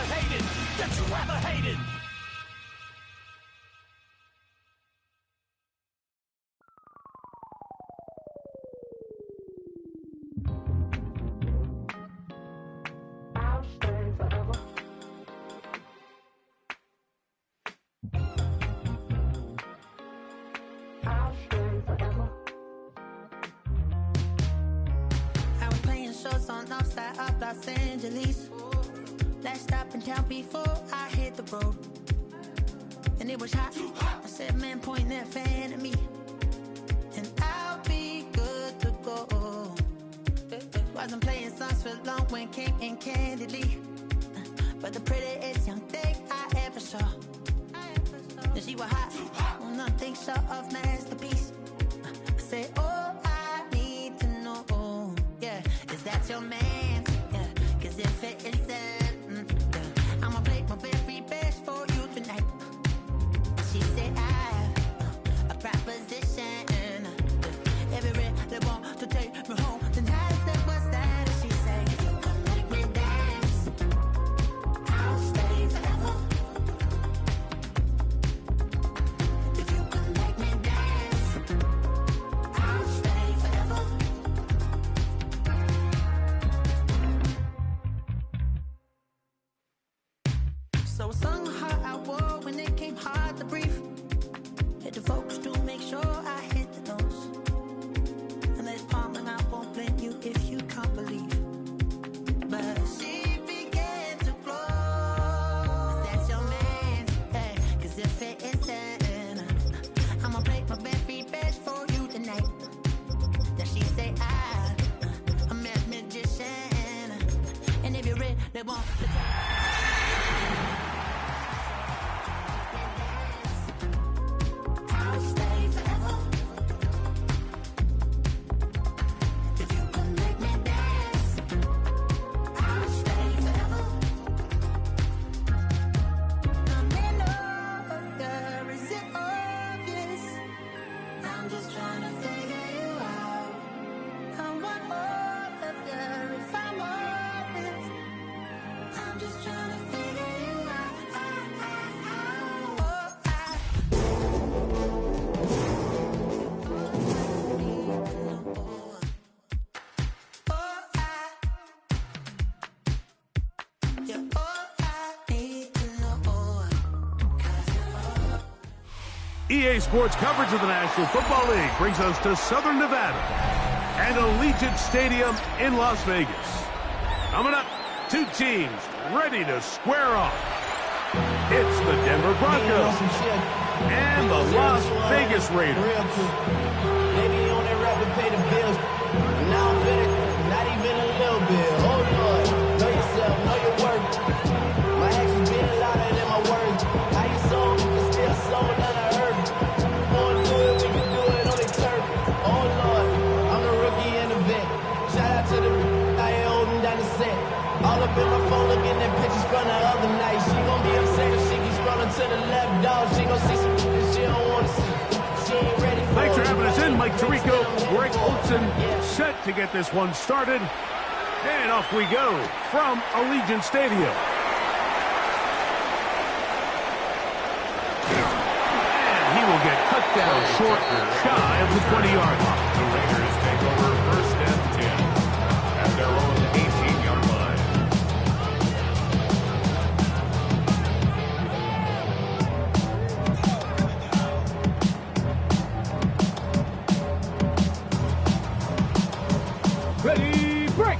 hated, that you ever hated. I'll stay forever. I'll stay forever. I was playing shows on outside of Los Angeles. Last stop in town before I hit the road. And it was hot. I said, man, point that fan at me. And I'll be good to go. Wasn't playing songs for long when came in candidly. But the prettiest young thing I ever saw. And she was hot. Nothing short of masterpiece. I said, oh, I need to know. Yeah, is that your man? Yeah, cause if it isn't, yeah, I'ma play my very best for you tonight. She said, I have a proposition. Every really want to take me home tonight. I said, what's that? She said, if you come make me dance, I'll stay forever. If you come make me dance, I'll stay forever. So a song heart I wore when it came hard to breathe. Hit the focus to make sure I hit the notes. And there's palm and I won't blame you if you can't believe. But she began to flow. That's your man, hey, cause if it isn't, I'ma play my very best for you tonight. Then she say I'm a magician. And if you really want to I'll stay forever. If you can make me dance, I'll stay forever. I'm in love, is it obvious? I'm just trying to figure you out. I want all of you if I'm honest. I'm just trying to figure you out. EA Sports coverage of the National Football League brings us to Southern Nevada and Allegiant Stadium in Las Vegas. Coming up, two teams ready to square off. It's the Denver Broncos and the Las Vegas Raiders. Maybe you on that rap and pay the bills. Now I'm finished, not even a little bit. Oh Lord, know yourself, know your worth. My actions being louder than my words. How you sold, but still sold than I heard. More do it, we can do it on the turf. Oh Lord, I'm the rookie and the vet. Shout out to the I ain't holding down the set. All up in my phone looking at pictures from the other night. She gon' be upset if she keeps scrolling to the left, dog. She gon' see some that she don't wanna see. She ain't ready for Thanks for having us in, Mike Tirico, Greg Olson, set to get this one started. And off we go from Allegiant Stadium. And he will get cut down short, shy of the 20-yard line. The Raiders take over first and 10 at their own 18-yard line. Ready, break!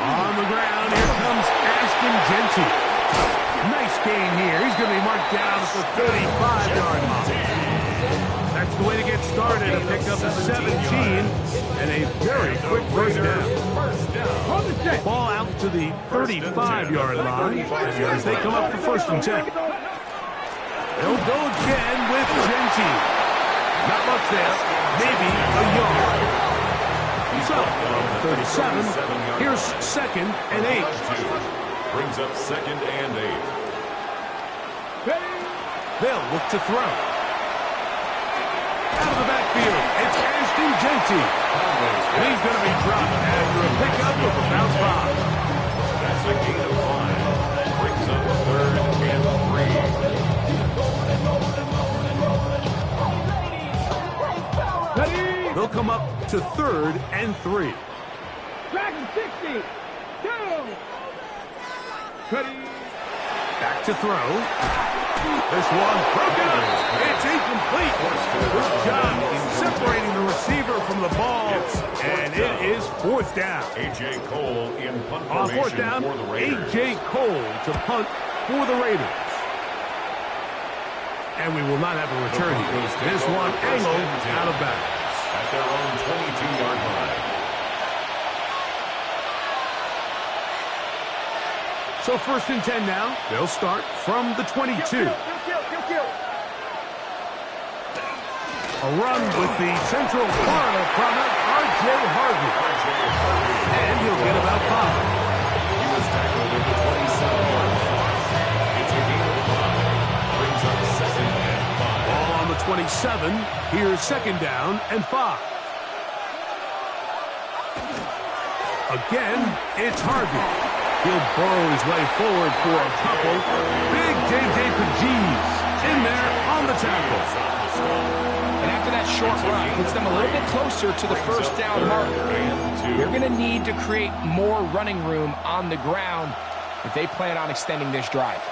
On the ground, here comes Ashton Genty. Nice gain here. He's going to be marked down at the 35-yard line. That's the way to get started. A pickup of 17 and a very quick first down. Ball out to the 35-yard line as they come up for first and 10. They'll go again with Genty. Not much there. Maybe a yard. So, from 37, here's second and 8. Brings up second and 8. They'll look to throw. Out of the backfield. backfield. It's Ashton Genty. And he's going to be dropped after a pickup of about 5. That's a gain of 5. Brings up 3rd and 3. They'll come up to 3rd and 3. Dragon 60. Down. Back to throw. This one broken up. It's incomplete. Good job separating the receiver from the ball. And it is 4th down. A.J. Cole in punt On 4th formation down, for the Raiders. A.J. Cole to punt for the Raiders. And we will not have a return here. This one angled out of bounds. At their own 22-yard line. So 1st and 10 now. They'll start from the 22. A run with the Central Florida product, R.J. Harvey. And he'll get about 5. He was tackled at the 27-yard line. It's a gain of 5. Brings up 2nd and 5. Ball on the 27. Here's 2nd down and 5. Again, it's Harvey. He'll burrow his way forward for a couple. Big J.J. Pajees in there on the tackle. And after that short run, puts them a little bit closer to the 1st down marker. They're going to need to create more running room on the ground if they plan on extending this drive.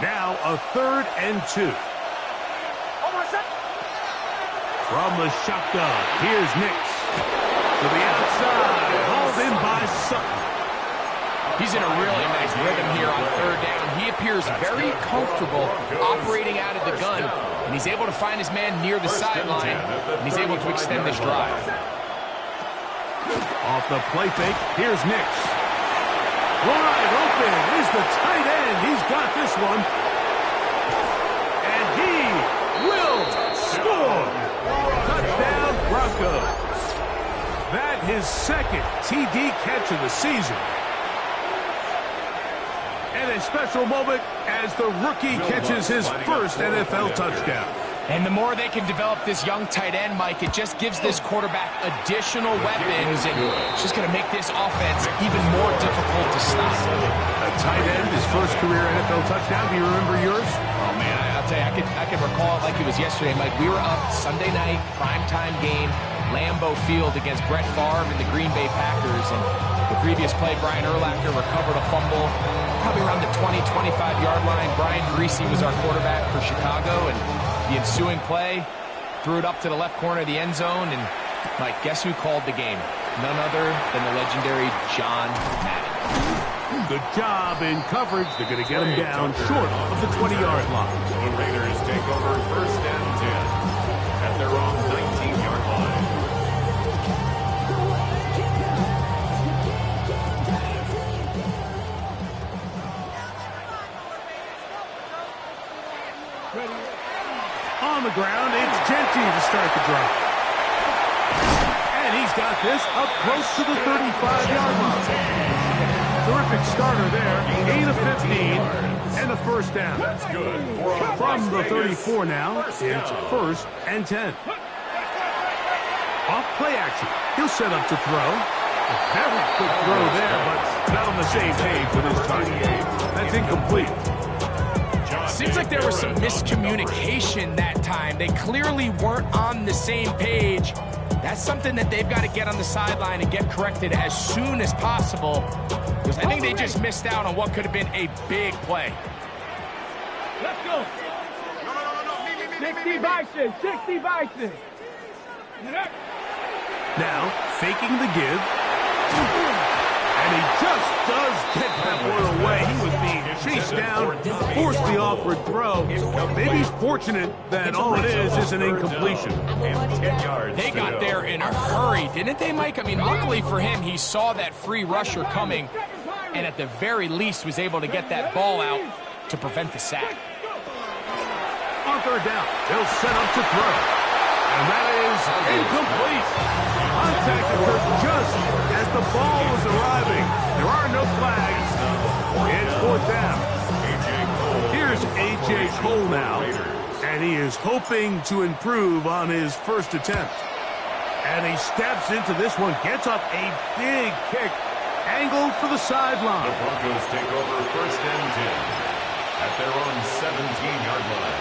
Now a 3rd and 2. From the shotgun, here's Nix. To the outside, hauled in by Sutton. He's in a really nice rhythm here on 3rd down. He appears very comfortable operating out of the gun, and he's able to find his man near the sideline, and he's able to extend this drive. Off the play fake, here's Nix. Wide open is the tight end. He's got this one. And he will score. Touchdown, Broncos. That his 2nd TD catch of the season. And a special moment as the rookie catches his 1st NFL touchdown. And the more they can develop this young tight end, Mike, it just gives this quarterback additional weapons, and it's just going to make this offense even more difficult to stop. A tight end, his 1st career NFL touchdown. Do you remember yours? Oh, man, I'll tell you, I can recall it like it was yesterday, Mike. We were up Sunday night, primetime game, Lambeau Field against Brett Favre and the Green Bay Packers, and the previous play, Brian Urlacher recovered a fumble probably around the 20, 25-yard line. Brian Greasy was our quarterback for Chicago, and the ensuing play, threw it up to the left corner of the end zone, and, Mike, guess who called the game? None other than the legendary John Madden. Good job in coverage. They're going to get him down short of the 20-yard line. The Raiders take over 1st and 10 at their own 19-yard line. On the ground, it's Genty to start the drive. And he's got this up close to the 35-yard line. Terrific starter there. 8 of 15 and a 1st down. That's good. From the 34 now, it's 1st and 10. Off play action. He'll set up to throw. A very quick throw there, but not on the same page with his target. That's incomplete. Seems like there was some miscommunication that time. They clearly weren't on the same page. That's something that they've got to get on the sideline and get corrected as soon as possible, because I think they just missed out on what could have been a big play. Let's go. 60 Bison. 60 Bison. Now, faking the give. And he just does get that one away. He was being chased down, forced the awkward throw. Maybe he's fortunate that all it is an incompletion. And 10 yards. They got there in a hurry, didn't they, Mike? I mean, luckily for him, he saw that free rusher coming, and at the very least was able to get that ball out to prevent the sack. On 3rd down, they'll set up to throw. And that is incomplete. Contact occurred just as the ball was arriving. There are no flags. It's 4th down. Here's A.J. Cole now. And And he is hoping to improve on his first attempt. And he steps into this one, gets up a big kick, angled for the sideline. The Broncos take over 1st and 10 at their own 17-yard line.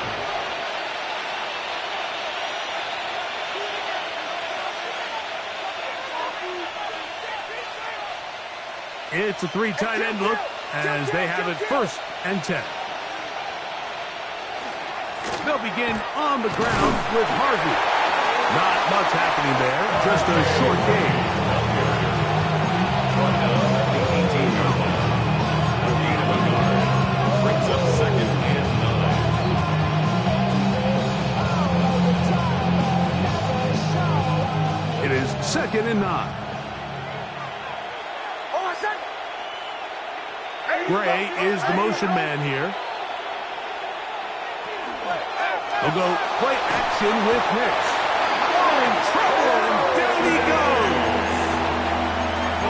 It's a 3 tight end look as they have it 1st and 10. They'll begin on the ground with Harvey. Not much happening there, just a short game. Brings up 2nd and 9. It is 2nd and 9. Gray is the motion man here. They'll go play action with Hicks. Oh, in trouble, and down he goes.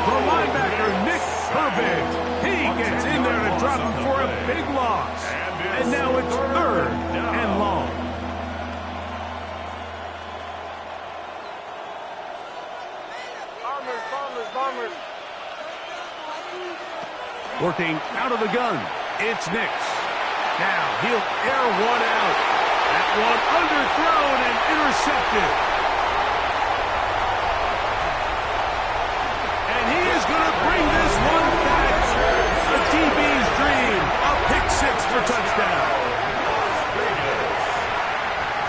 The linebacker, Nick Herbig. He gets in there to drop him for a big loss. And now it's 3rd and long. Bombers. Working out of the gun, it's Nix. Now he'll air one out. That one underthrown and intercepted. And he is going to bring this one back. The DB's dream. A pick 6 for touchdown.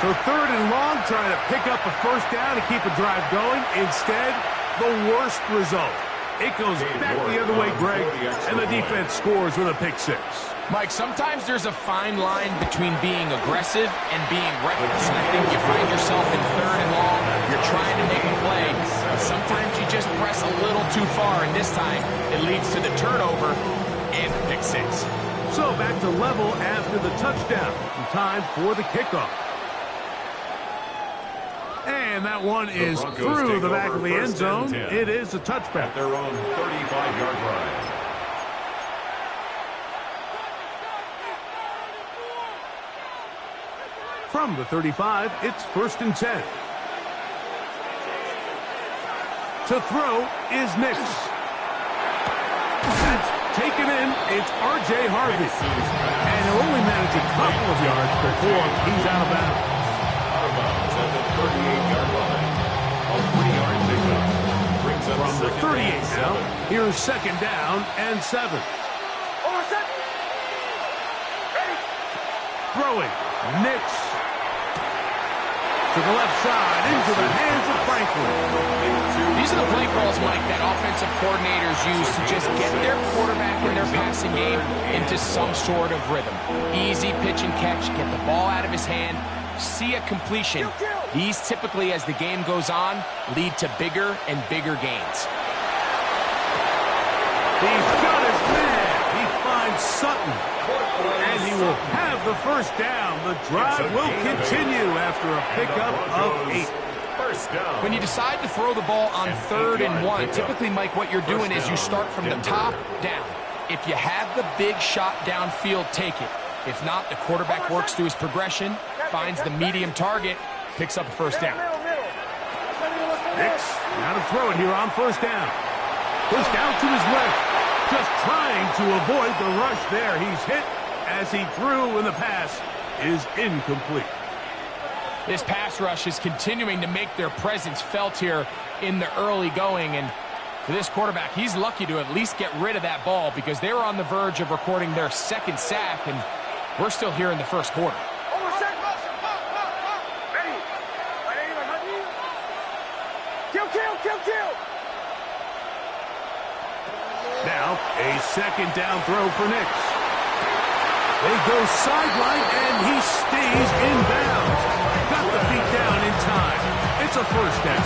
So 3rd and long, trying to pick up a 1st down to keep a drive going. Instead, the worst result. It goes back the other way, Greg, and the defense scores with a pick 6. Mike, sometimes there's a fine line between being aggressive and being reckless. And I think you find yourself in 3rd and long, you're trying to make a play, but sometimes you just press a little too far, and this time it leads to the turnover and the pick 6. So back to level after the touchdown. Time for the kickoff. And that one is through the back of the end zone. It is a touchback. At their own 35-yard line. From the 35, it's 1st and 10. To throw is Nix. That's taken in. It's R.J. Harvey. And he'll only manage a couple of yards before he's out of bounds. Out of bounds at the 38-yard line. A 3-yard pickup. Brings up From the 38 now, 7. here's 2nd down and 7. Throwing, Nix. To the left side, into the hands of Franklin. These are the play calls, Mike, that offensive coordinators use to just get their quarterback in their passing game into some sort of rhythm. Easy pitch and catch, get the ball out of his hand, see a completion. These typically, as the game goes on, lead to bigger and bigger gains. He's got his man. He finds Sutton. And he will have the 1st down. The drive will continue after a pickup of 8. First down. When you decide to throw the ball on 3rd and 1, typically, Mike, what you're doing is you start from the top down. If you have the big shot downfield, take it. If not, the quarterback works through his progression, finds the medium target, picks up a 1st down. Nix, now to throw it here on 1st down. Pushed out to his left. Just trying to avoid the rush there. He's hit as he threw, and the pass is incomplete. This pass rush is continuing to make their presence felt here in the early going. And for this quarterback, he's lucky to at least get rid of that ball because they were on the verge of recording their 2nd sack, and we're still here in the 1st quarter. Kill. Now, a 2nd down throw for Nix. They go sideline, and he stays in bounds. Got the feet down in time. It's a 1st down.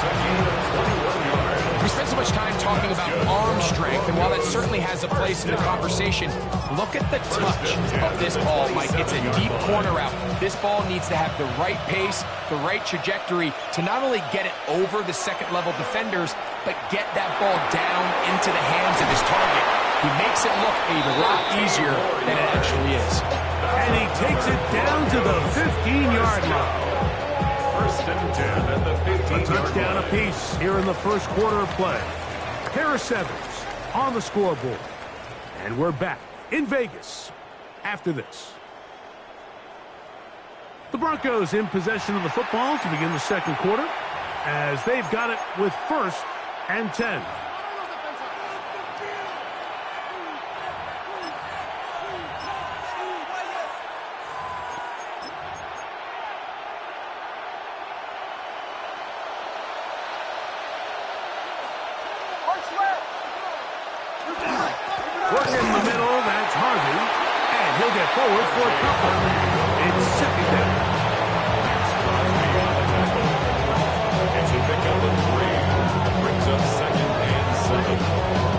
We spent so much time talking about arm strength, and while that certainly has a place in the conversation, look at the touch of this ball, Mike. It's a deep corner route. This ball needs to have the right pace, the right trajectory to not only get it over the 2nd-level defenders, but get that ball down into the hands of his target. He makes it look a lot easier than it actually is. And he takes it down to the 15-yard line. First and 10 at the 15-yard line. A touchdown apiece here in the first quarter of play. Pair of sevens on the scoreboard. And we're back in Vegas after this. The Broncos in possession of the football to begin the second quarter as they've got it with 1st and 10. Working in the middle, that's Harvey. And he'll get forward for a couple. It's second down. It's a pickup of 3. Brings up 2nd and 7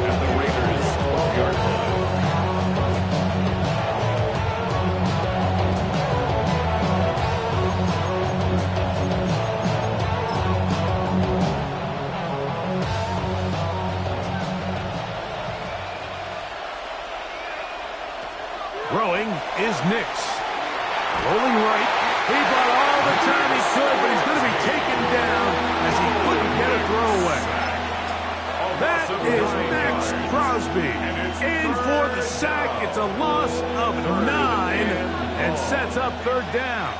at the Raiders' 12-yard line. Throwing is Nix. Rolling right. He brought all the time he could, but he's going to be taken down as he couldn't get a throw away. That is Max Crosby. In for the sack. It's a loss of 9 and sets up 3rd down.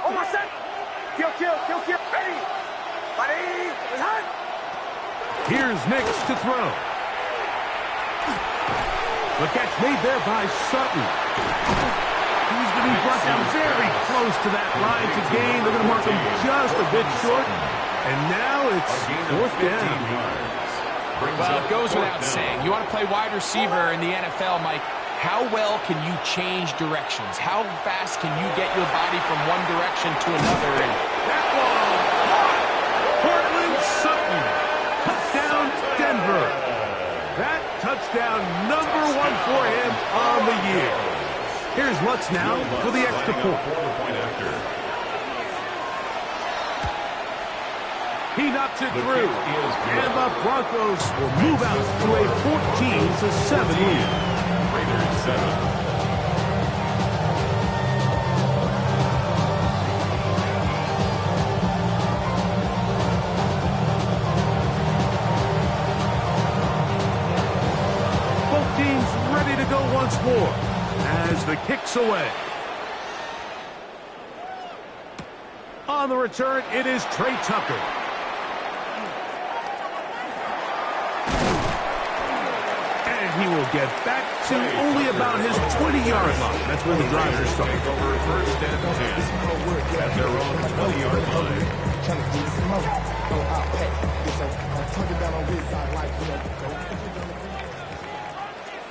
On my set. Kill. Ready. Here's Nix to throw. The catch made there by Sutton. He's going to be brought down very close to that line to gain. They're going to mark him just a bit short. And now it's 4th down. Well, it goes without saying. You want to play wide receiver in the NFL, Mike. How well can you change directions? How fast can you get your body from one direction to another? And that ball, Cortland Sutton. Touchdown, Denver. That touchdown number 1 for him on the year. Here's Lutz now for the extra point. He knocks it through. And the Broncos will move out to a 14-7 lead. Raiders 7. Ready to go once more as the kick's away. On the return, it is Trey Tucker. And he will get back to only about his 20-yard line. That's where the driver started. Over 1st and 10 at their own 20-yard line.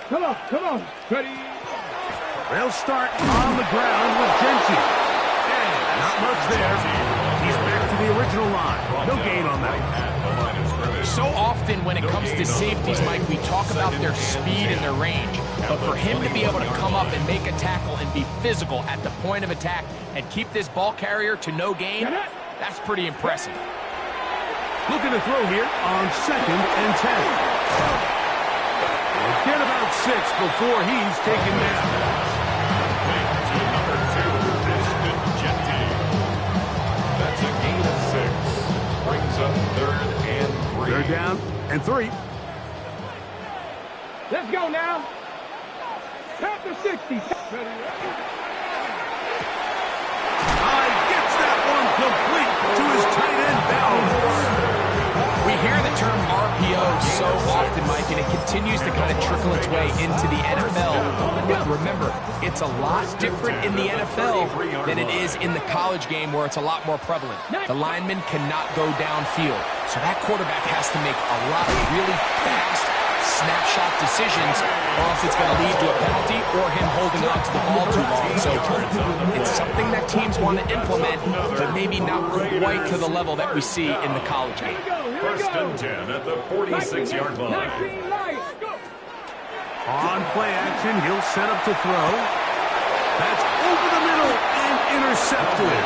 Come on. Ready. They'll start on the ground with Gentry. And not much there. He's back to the original line. No gain on that. So often when it comes to safeties, Mike, we talk about their speed and their range. But for him to be able to come up and make a tackle and be physical at the point of attack and keep this ball carrier to no gain, that's pretty impressive. Looking to throw here on 2nd and 10. Get about 6 before he's taken down. To number 2, that's a gain of 6. Brings up 3rd and 3. 3rd down and 3. Let's go now. Count to 60. Ready. Gets that one complete to his tight end Bell. We hear the term RPO so often, Mike, and it continues to kind of trickle its way into the NFL. But remember, it's a lot different in the NFL than it is in the college game where it's a lot more prevalent. The lineman cannot go downfield, so that quarterback has to make a lot of really fast snapshot decisions, or else it's going to lead to a penalty or him holding on to the ball too long. So it's something that teams want to implement, but maybe not quite to the level that we see in the college game. First and 10 at the 46-yard line. On play action, he'll set up to throw. That's over the middle and intercepted.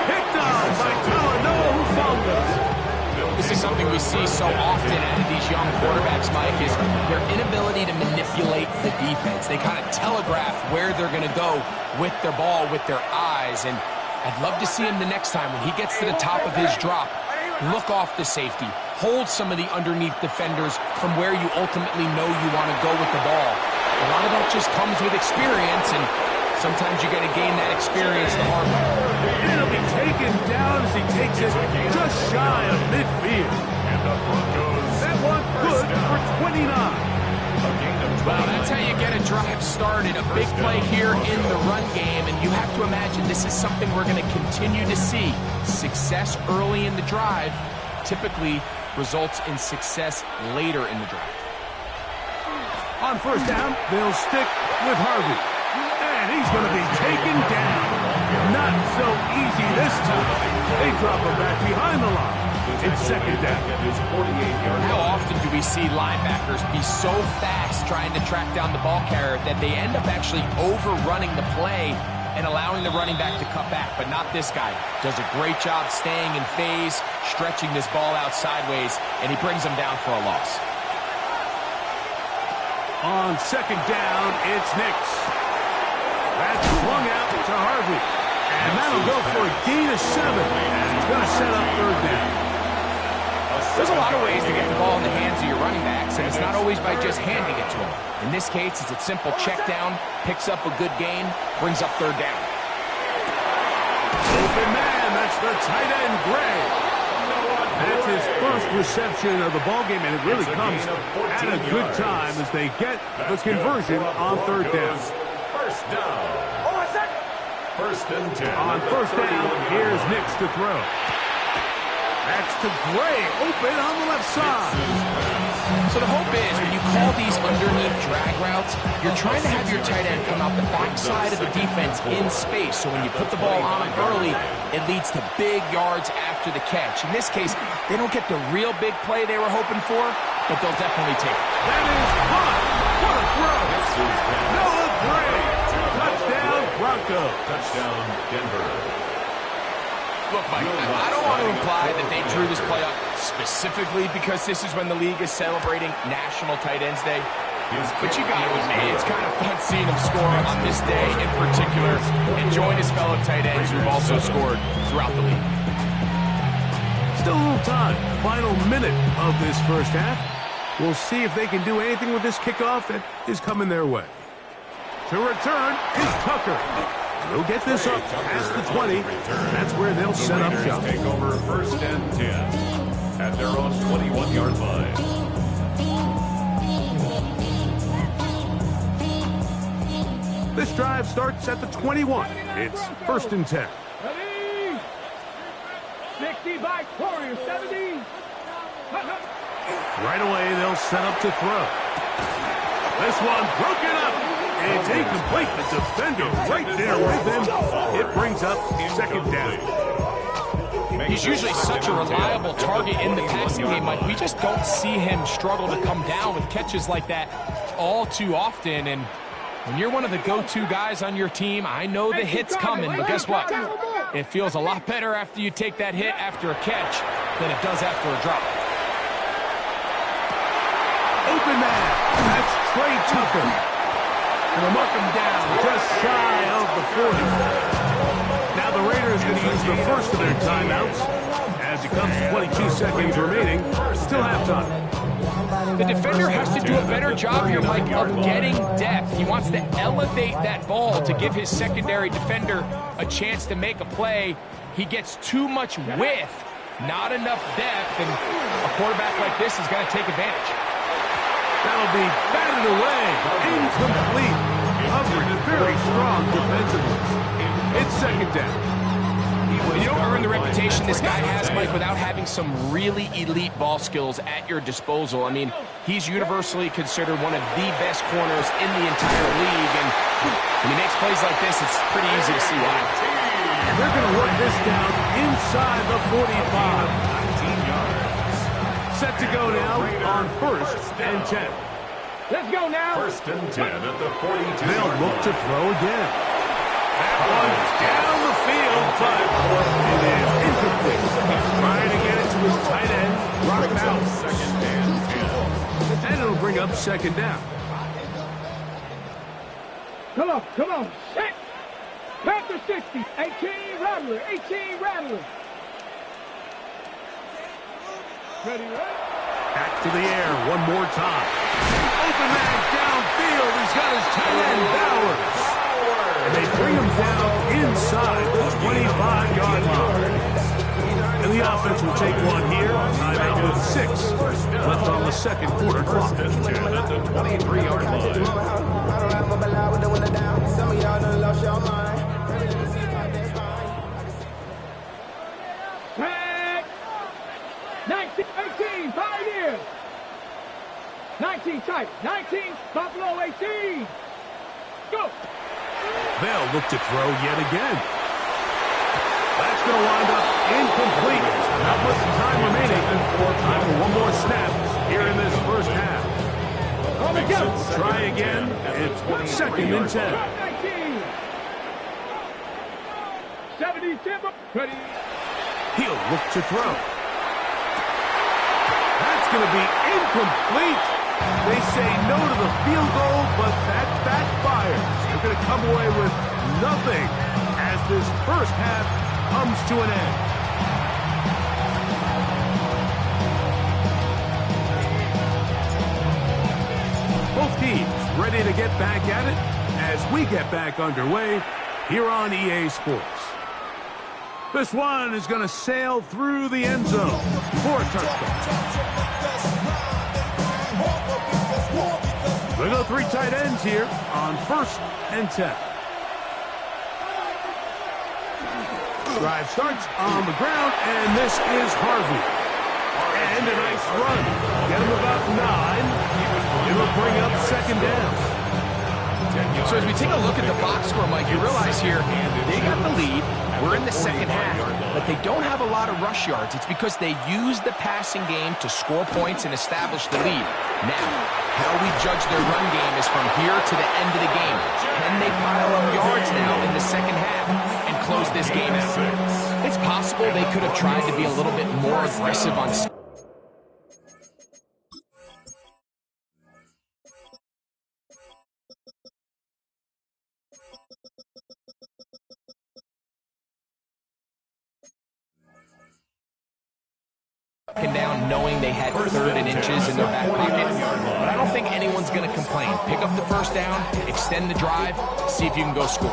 Picked on by Talanoa, who fumbles. this is something we see so often out of these young quarterbacks, Mike, is their inability to manipulate the defense. They kind of telegraph where they're going to go with their ball, with their eyes. And I'd love to see him the next time when he gets to the top of his drop, look off the safety, hold some of the underneath defenders from where you ultimately know you want to go with the ball. A lot of that just comes with experience, and sometimes you got to gain that experience the hard way. And it'll be taken down as he takes it just shy of midfield. And the Broncos. That one good for 29. Well, that's how you get a drive started. A big play here in the run game, and you have to imagine this is something we're going to continue to see. Success early in the drive typically results in success later in the drive. On first down, they'll stick with Harvey. And he's going to be taken down. Not so easy this time. They drop him back behind the line. It's second down. How often do we see linebackers be so fast trying to track down the ball carrier that they end up actually overrunning the play and allowing the running back to cut back? But not this guy. Does a great job staying in phase, stretching this ball out sideways, and he brings them down for a loss. On second down, it's Nix. That's swung out to Harvey. And that'll go for a gain of 7. And it's going to set up third down. There's a lot of ways to get the ball in the hands of your running backs, and it's not always by just handing it to them. In this case, it's a simple check down, picks up a good gain, brings up third down. Open man, that's the tight end, Gray. That's his first reception of the ballgame, and it really comes at a good time as they get the conversion on third down. First down. First and 10. On first down, here's Nix to throw. That's to Gray, open on the left side. So the hope is when you call these underneath drag routes, you're trying to have your tight end come out the backside of the defense in space. So when you put the ball on him early, it leads to big yards after the catch. In this case, they don't get the real big play they were hoping for, but they'll definitely take it. That is hot. What a throw. Noah Gray. Touchdown, Broncos. Touchdown, Denver. Look, Mike, I don't want to imply that they drew this play up specifically because this is when the league is celebrating National Tight Ends Day. But you got to admit, it's kind of fun seeing him score on this day in particular and join his fellow tight ends who've also scored throughout the league. Still a little time. Final minute of this first half. We'll see if they can do anything with this kickoff that is coming their way. To return is Tucker. They'll get this up past the 20. That's where they'll set up shop. Take over first and 10 at their own 21-yard line. This drive starts at the 21. It's first and 10. Ready? 60 by Warrior, 70. Right away, they'll set up to throw. This one broken up. It's incomplete. The defender right there with him. It brings up second down. He's usually such a reliable target in the passing game, Mike. We just don't see him struggle to come down with catches like that all too often. And when you're one of the go-to guys on your team, I know the hit's coming, but guess what? It feels a lot better after you take that hit after a catch than it does after a drop. Open man. That's Trey Tucker. And they'll mark him down just shy of the 40. Now the Raiders going to use the first of their timeouts as it comes to 22 seconds remaining till halftime. The defender has to do a better job here, Mike, of getting depth. He wants to elevate that ball to give his secondary defender a chance to make a play. He gets too much width, not enough depth, and a quarterback like this is going to take advantage. That'll be batted away. Incomplete. Coverage very strong defensively. It's second down. You don't earn the reputation this guy has, Mike, without having some really elite ball skills at your disposal. I mean, he's universally considered one of the best corners in the entire league, and when he makes plays like this, it's pretty easy to see why. They're going to work this down inside the 45. Set to go now on first and 10. Let's go now. First and 10 at the 42. They'll look to throw again. That one's down the field, but it is incomplete. He's trying to get it to his tight end. Brought him out. Second and 10. And it'll bring up second down. Come on. Set. Panther 60. 18 Rattler. 18 Rattler. Ready, right? Back to the air one more time. Open man downfield. He's got his tight end, Bowers. And they bring him down inside the 25-yard line. And the offense will take one here. Timeout with 6 left on the second quarter clock. 10 at the 23-yard line. Tag. 19, 18, Pioneers. 19 tight. 19, Buffalo 18. Go. They'll look to throw yet again. That's going to wind up incomplete. Not much time remaining. Time for one more snap here in this first half. On the go. Try again. It's second and 10. 19. 70 Timber. Ready. He'll look to throw. That's going to be incomplete. They say no to the field goal, but that backfires. They're going to come away with nothing as this first half comes to an end. Both teams ready to get back at it as we get back underway here on EA Sports. This one is going to sail through the end zone for a touchdown. They go 3 tight ends here on 1st and 10. Drive starts on the ground, and this is Harvey. And a nice run. Get him about 9. It'll bring up second down. So as we take a look at the box score, Mike, you realize here they got the lead. We're in the second half, but they don't have a lot of rush yards. It's because they use the passing game to score points and establish the lead. Now, how we judge their run game is from here to the end of the game. Can they pile up yards now in the second half and close this game out? It's possible they could have tried to be a little bit more aggressive on down, knowing they had 3rd and inches in their back pocket. But I don't think anyone's going to complain. Pick up the first down, extend the drive, see if you can go score.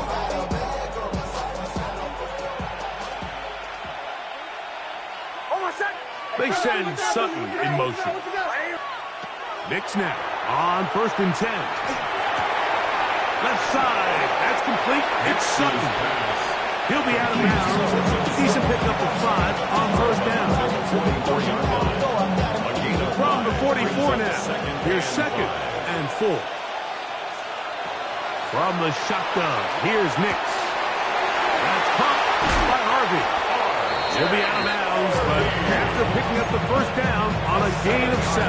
They send Sutton in motion. Nix now on 1st and 10. Left side, that's complete. It's Sutton. He'll be out of bounds. Decent pickup of 5 on 1st down. From the 44 now. Here's 2nd and 4. From the shotgun, here's Nix. That's popped by Harvey. He'll be out of bounds, but after picking up the 1st down on a gain of 7.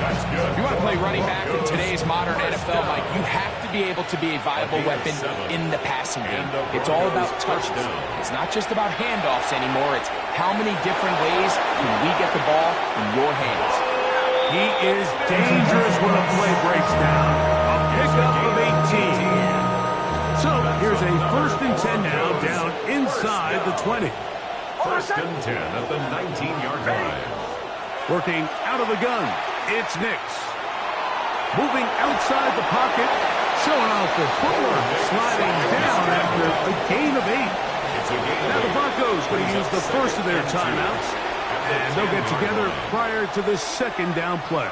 That's good. If you want to play running back in today's modern NFL, Mike, you have to be able to be a viable weapon in the passing game. It's all about touches. It's not just about handoffs anymore. It's how many different ways can we get the ball in your hands. He is dangerous when a play breaks down. A pickup of 18. So here's a 1st and 10 now, down inside the 20. 1st and 10 at the 19-yard line. Working out of the gun, it's Nix. Moving outside the pocket, showing off the footwork, sliding down after a gain of 8. Now the Broncos going to use the first of their timeouts, and they'll get together prior to the 2nd down play.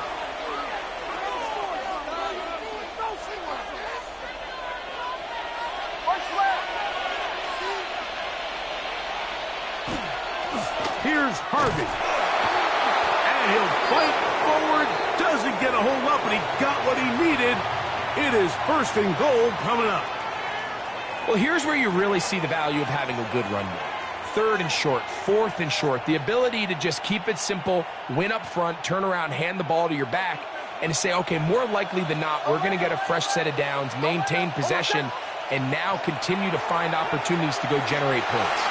Here's Harvey. And he'll fight forward. Doesn't get a hold up, and he got what he needed. It is 1st and goal coming up. Well, here's where you really see the value of having a good run game. 3rd and short, 4th and short. The ability to just keep it simple, win up front, turn around, hand the ball to your back, and to say, okay, more likely than not, we're going to get a fresh set of downs, maintain possession, and now continue to find opportunities to go generate points.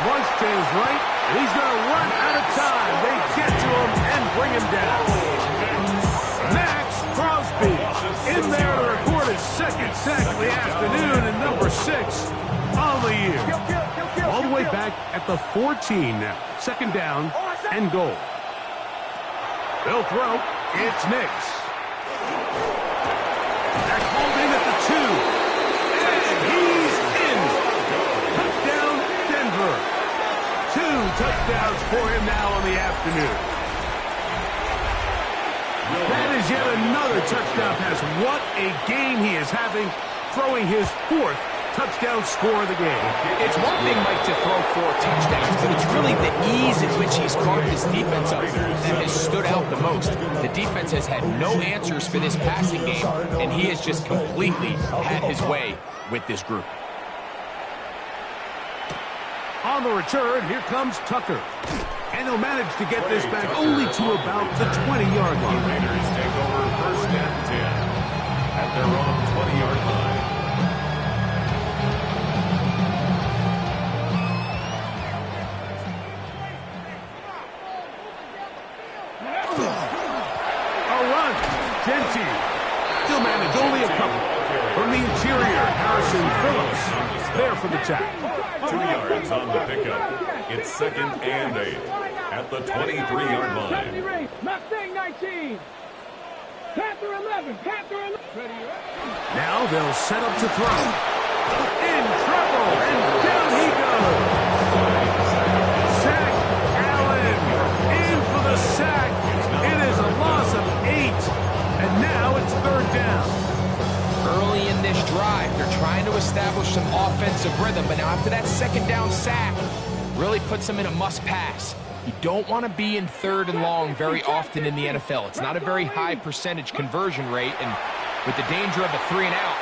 Flush to his right, and he's going to run out of time. They get to him and bring him down. Max Crosby in there to record his second sack of the afternoon and number 6 on the year. All the way back at the 14 now. Second down and goal. They'll throw. It's Nix. That called in at the 2. And he's in. Touchdown, Denver. 2 touchdowns for him now on the afternoon. That is yet another touchdown pass. What a game he is having, throwing his 4th touchdown score of the game. It's one thing, Mike, to throw 4 touchdowns, but it's really the ease in which he's carved his defense up that has stood out the most. The defense has had no answers for this passing game, and he has just completely had his way with this group. On the return, here comes Tucker. And he'll manage to get this back only to about the 20-yard line. Raiders take over 1st and 10 at their own 20-yard line. A run. Genty. Still manage only a couple. From the interior, Harrison Phillips there for the tackle. 2 yards on the pickup. It's 2nd and 8 at the 23-yard line. Mustang 19. Panther 11. Panther 11. Now they'll set up to throw. In trouble, and down he goes. Sack Allen in for the sack. It is a loss of 8, and now it's 3rd down. Early in this drive, they're trying to establish some offensive rhythm, but now after that 2nd down sack, really puts them in a must-pass. You don't want to be in 3rd and long very often in the NFL. It's not a very high percentage conversion rate, and with the danger of a 3-and-out,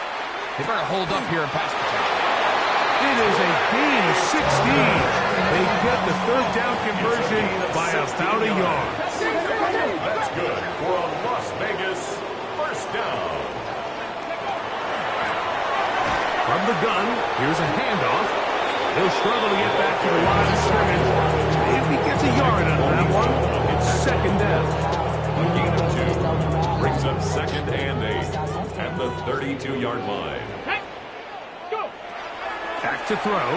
they better hold up here in pass protection. It is a gain of 16. They get the 3rd down conversion by about a yard. That's good for a Las Vegas 1st down. From the gun, here's a handoff. He'll struggle to get back to the line of scrimmage. If he gets a yard out of that one, it's 2nd down. A gain of 2 brings up 2nd and 8 at the 32-yard line. Back to throw.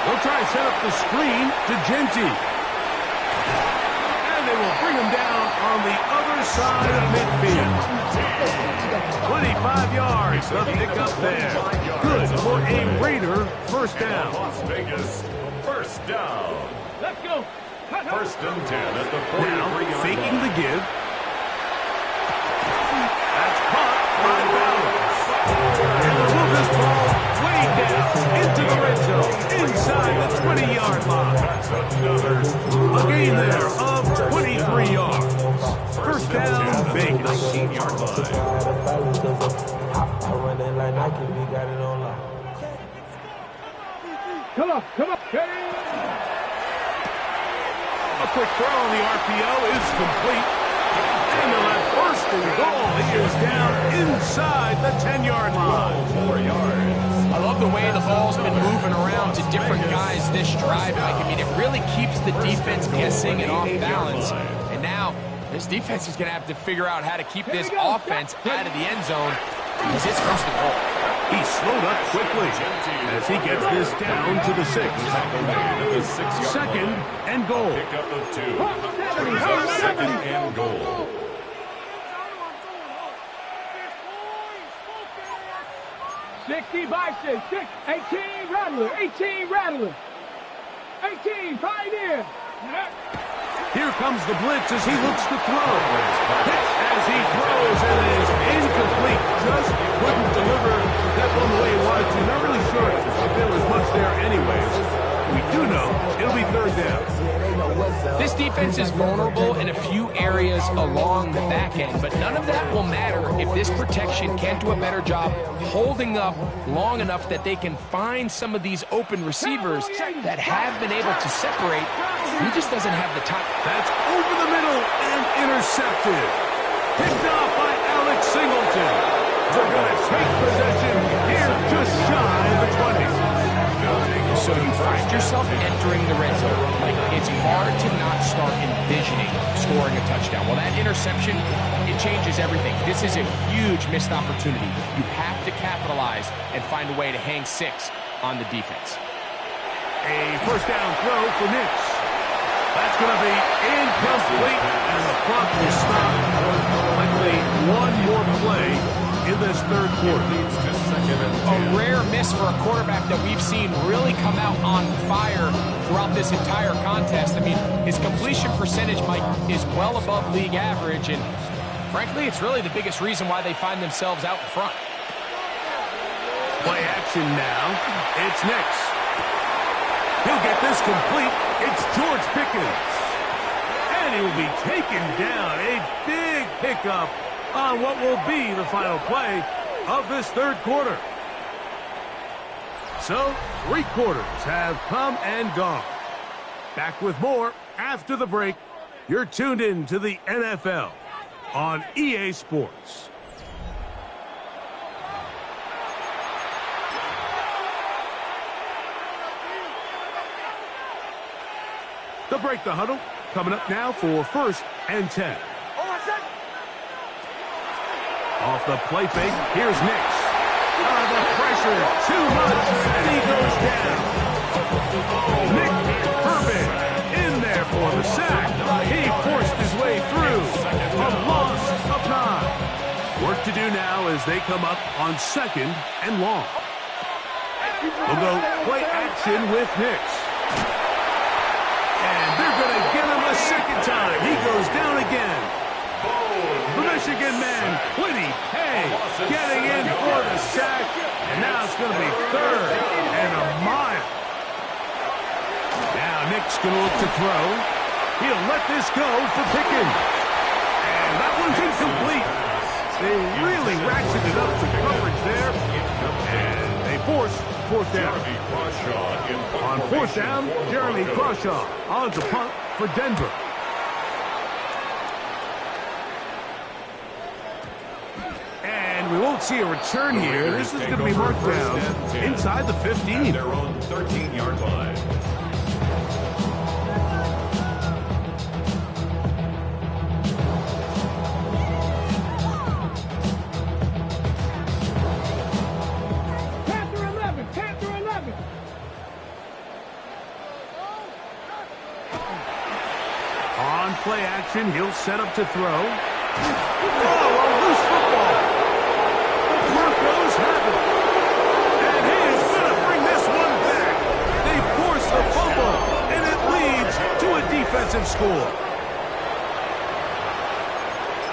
They'll try to set up the screen to Genty. And they will bring him down on the other side of midfield. 25 yards, the pickup there. Good for a Raider 1st down. Las Vegas 1st down. Let's go. 1st and 10 at the 43-yard Now, line. faking the give. That's caught by Ballard. And they'll move this ball way down into the red zone, inside the 20-yard line. A gain there of 23 yards. 1st down, Vegas. 19-yard line. Come on. A quick throw on the RPO is complete. And they'll have 1st and goal. He is down inside the 10-yard line. 4 yards. I love the way the ball's been moving around to different guys this drive, Mike. I mean, it really keeps the defense guessing and off balance. And now, this defense is going to have to figure out how to keep this offense out of the end zone because it's 1st and goal. He slowed up quickly as he gets this down to the 6. At the 6-yard 2nd line. and goal. Pickup of 2 brings up 2nd and goal. 60 by 6, 18 Rattler, 18 Rattler, 18 Pioneer. Here comes the blitz as he looks to throw. Hit as he throws, and it is incomplete. Just couldn't deliver that one the way he wanted to. Not really sure if there was much there anyways. We do know it'll be 3rd down. This defense is vulnerable in a few areas along the back end, but none of that will matter if this protection can't do a better job holding up long enough that they can find some of these open receivers that have been able to separate. He just doesn't have the time. That's over the middle and intercepted. Picked off by Alex Singleton. They're going to take possession here just shy of the 20. So you find yourself entering the red zone. Like, it's hard to not start envisioning scoring a touchdown. Well, that interception, it changes everything. This is a huge missed opportunity. You have to capitalize and find a way to hang 6 on the defense. A first down throw for Nix. That's going to be incomplete, and the clock will stop. Likely one more play in this third quarter. A rare miss for a quarterback that we've seen really come out on fire throughout this entire contest. I mean, his completion percentage, Mike, is well above league average, and frankly, it's really the biggest reason why they find themselves out in front. Play action now. It's Nix. He'll get this complete. It's George Pickens. And he will be taken down. A big pickup on what will be the final play of this third quarter. So, 3 quarters have come and gone. Back with more after the break. You're tuned in to the NFL on EA Sports. To break the huddle, coming up now for 1st and 10. Off the play fake, here's Nix. The pressure, too much, and he goes down. Nick Herbig in there for the sack. He forced his way through. A loss of 9. Work to do now as they come up on 2nd and long. We'll go play action with Nix. And they're going to get him a 2nd time. He goes down again. The Michigan man, Quiddy Hay, getting in for the sack. And now it's going to be 3rd and a mile. Now Nick's going to look to throw. He'll let this go for Pickens. And that one's incomplete. They really ratcheted up the coverage there. And they force 4th down. On 4th down, Jeremy Crawshaw on to punt for Denver. And we won't see a return here. This is going to be marked down inside the 15. Their own 13-yard line. On play action, he'll set up to throw. Oh, a loose football. The Broncos have it. And he is going to bring this one back. They force the fumble, and it leads to a defensive score.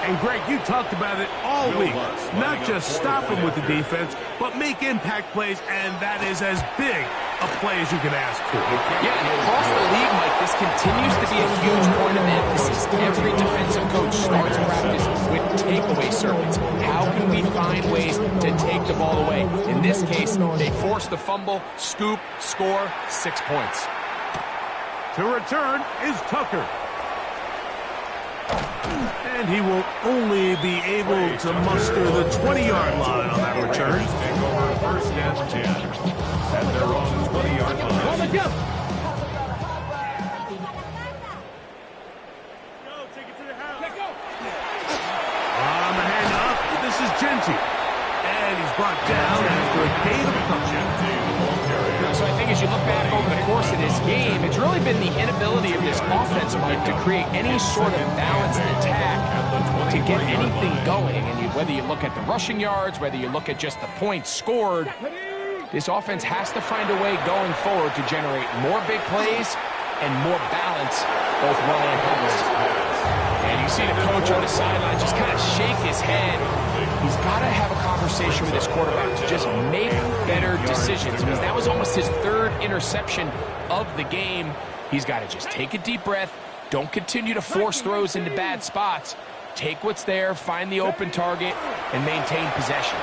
And Greg, you talked about it all week. Not just stop him with the defense, but make impact plays, and that is as big a play as you can ask for. Yeah, and across the league, Mike, this continues to be a huge point of emphasis. Every defensive coach starts practice with takeaway circuits. How can we find ways to take the ball away? In this case, they force the fumble, scoop, score, 6 points. To return is Tucker. And he will only be able to muster the 20-yard line on that return. Take over 1st and 10 at their own 20-yard line. On the jump. On the handoff, this is Genty. And he's brought down after a gain of a touchdown. So I think as you look back over the course of this game, it's really been the inability of this offense, Mike, to create any sort of balanced attack to get anything going. And whether you look at the rushing yards, whether you look at just the points scored, this offense has to find a way going forward to generate more big plays and more balance, both run and pass. And you see the coach on the sideline just kind of shake his head. He's got to have a conversation with his quarterback to just make better decisions. Because that was almost his 3rd interception of the game. He's got to just take a deep breath. Don't continue to force throws into bad spots. Take what's there, find the open target, and maintain possession.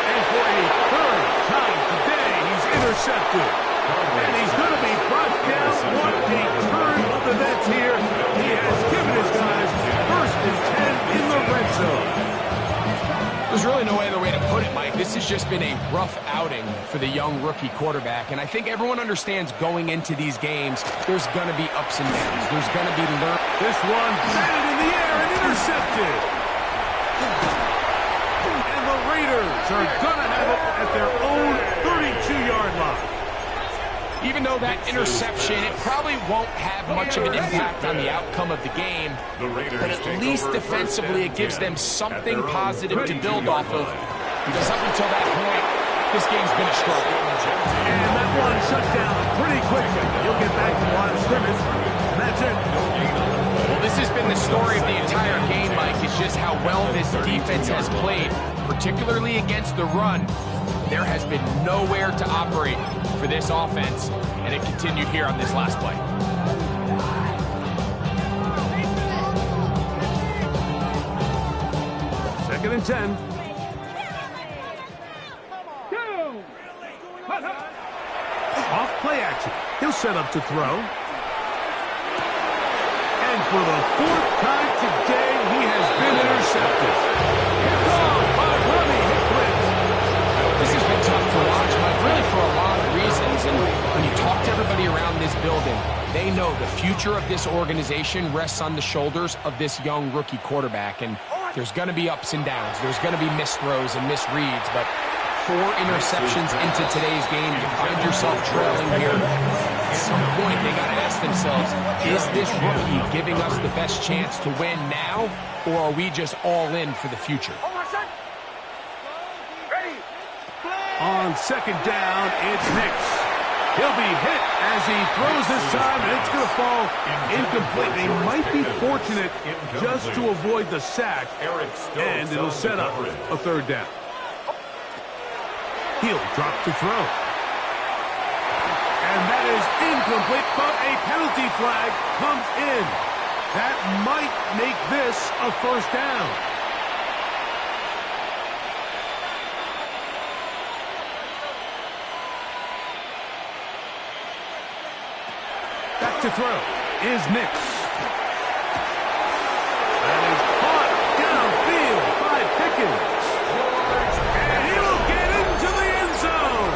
And for a 3rd time today, he's intercepted. And he's going to be brought down. What a turn of events here. He has given his guys 1st and 10 in the red zone. There's really no other way to put put it, Mike. This has just been a rough outing for the young rookie quarterback, and I think everyone understands going into these games, there's going to be ups and downs. There's going to be This one batted in the air and intercepted. And the Raiders are going to have it at their own 32-yard line. Even though that interception, it probably won't have much of an impact on the outcome of the game, but at least defensively it gives them something positive to build off of, because up until that point, this game's been a struggle. And that one shut down pretty quickly. You'll get back to the line of scrimmage, and that's it. Well, this has been the story of the entire game, Mike. It's just how well this defense has played, particularly against the run. There has been nowhere to operate for this offense, and it continued here on this last play. Second and 10. Off play action. He'll set up to throw. And for the fourth time today, he has been intercepted. Here goes by Rummy Hicklin. This has been tough to watch, Mike, really for a lot of reasons. And when you talk to everybody around this building, they know the future of this organization rests on the shoulders of this young rookie quarterback. And there's going to be ups and downs. There's going to be missed throws and misreads. But 4 interceptions into today's game, you find yourself trailing here. At some point, they got to ask themselves, is this rookie giving us the best chance to win now, or are we just all in for the future? On second down, it's Nix. He'll be hit as he throws this time, and it's going to fall incomplete. They might be fortunate just to avoid the sack, and it'll set up a third down. He'll drop to throw. And that is incomplete, but a penalty flag comes in. That might make this a first down. Back to throw is Nix. That is caught downfield by Pickens. And he'll get into the end zone.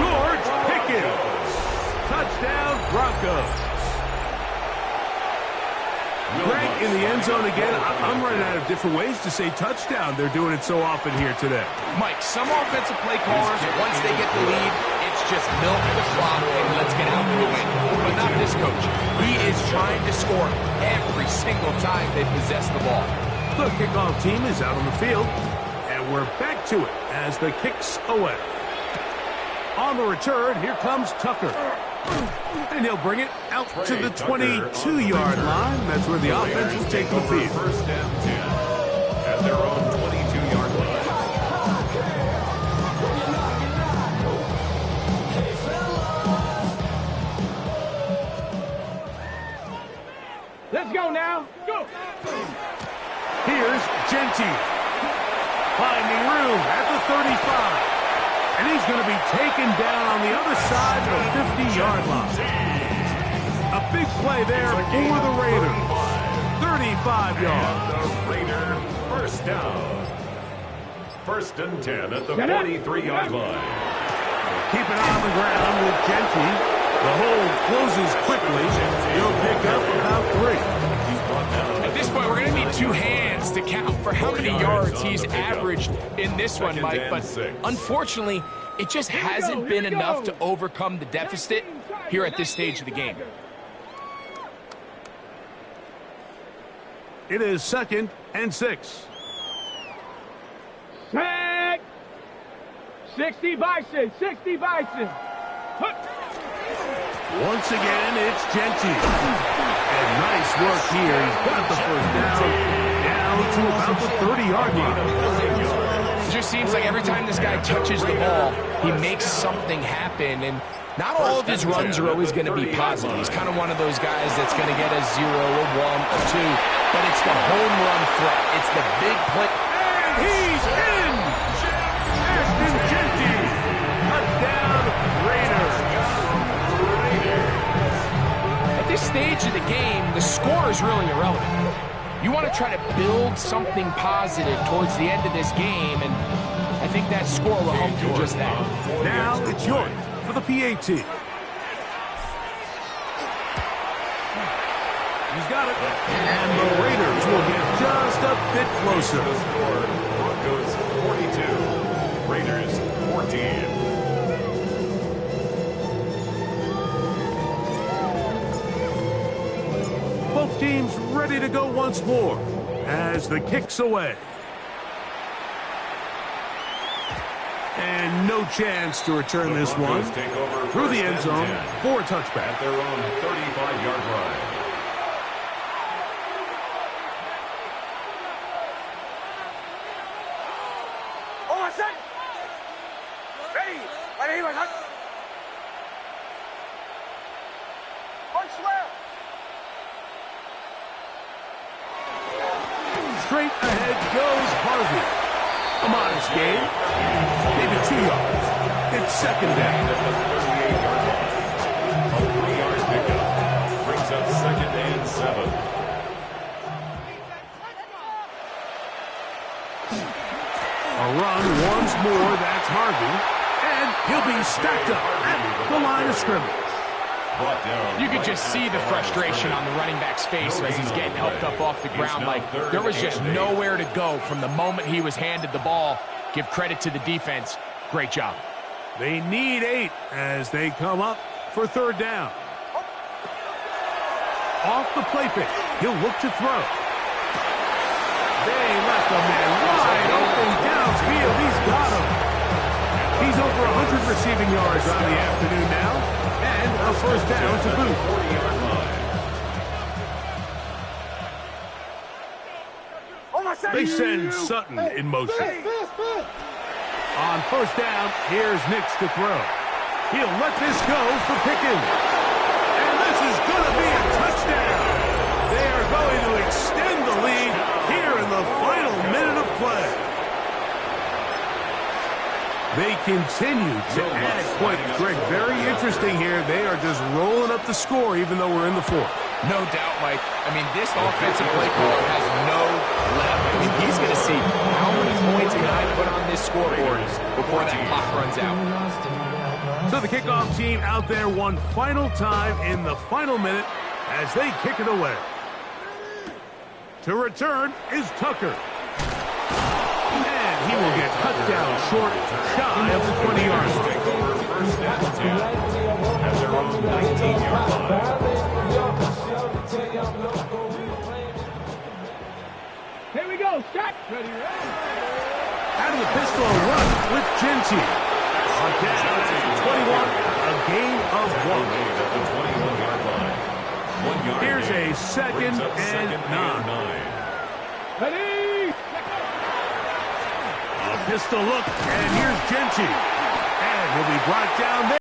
George Pickens. Touchdown, Broncos. Greg in the end zone again. I'm running out of different ways to say touchdown. They're doing it so often here today. Mike, some offensive play callers, once they get the lead, it's just milk the clock and let's get out to a win. But not this coach. He is trying to score every single time they possess the ball. The kickoff team is out on the field, and we're back to it as the kick's away. On the return, here comes Tucker. And he'll bring it out to the 22-yard line. That's where the offense will take the field. First and 10 at their own 22-yard line. Let's go now. Go. Here's Gentile. Finding room at the 35. And he's going to be taken down on the other side of the 50-yard line. A big play there for the Raiders. 35 yards. The Raider first down. First and 10 at the 43-yard line. Keep it on the ground with Gentile. The hole closes quickly. He'll pick up about 3. At this point, we're going to need 2 hands to count for how many yards he's averaged in this one, Mike. But unfortunately, it just hasn't been enough to overcome the deficit here at this stage of the game. It is 2nd and 6. Sack. 60 Bison. 60 Bison. Once again, it's Gentile. And nice work here. He's got the first down to about the 30-yard line. It just seems like every time this guy touches the ball, he makes something happen. And not all of his runs are always going to be positive. He's kind of one of those guys that's going to get a 0, a 1, a 2. But it's the home run threat. It's the big play. And he's in! Ashton Gentile. Touchdown, Raiders. At this stage of the game, the score is really irrelevant. You want to try to build something positive towards the end of this game, and I think that score will help do just that. Now it's yours for the PAT. He's got it. And the Raiders will get just a bit closer. The score, Broncos 42, Raiders 14. Both teams ready to go once more as the kick's away. And no chance to return this one through the end zone for a touchback. At their own 35-yard line. Straight ahead goes Harvey. A modest gain, maybe 2 yards. It's second down. At the 38-yard line. A 3-yard pickup brings up 2nd and 7. A run once more, that's Harvey. And he'll be stacked up at the line of scrimmage. You could just see the frustration on the running back's face as he's getting helped up off the ground. Like there was just nowhere to go from the moment he was handed the ball. Give credit to the defense. Great job. They need 8 as they come up for third down. Off the play fake, he'll look to throw. They left a man wide open downfield. He's got him. He's over 100 receiving yards on the afternoon now. And a first down to boot. 40-yard line. They send Sutton in motion. On first down, here's Nix to throw. He'll let this go for Pickens. And this is going to be a touchdown. They are going to extend the lead here in the final minute of play. They continue to add points. Greg, very interesting here. They are just rolling up the score even though we're in the fourth. No doubt, Mike. I mean, this offensive play caller has no left. I mean, he's going to see how many points can I put on this scoreboard before that clock runs out. So the kickoff team out there one final time in the final minute as they kick it away. To return is Tucker. And he will get cut down short, shy of the 20-yard line. Take over first and 10 at their own 19-yard line. Here we go, shot. Ready, Out of the pistol run with Genty. On down at 21, a gain of 1. At the 21-yard line. 1 yard. Here's a second and 9. Ready. A pistol look, and here's Genty. And he'll be brought down there.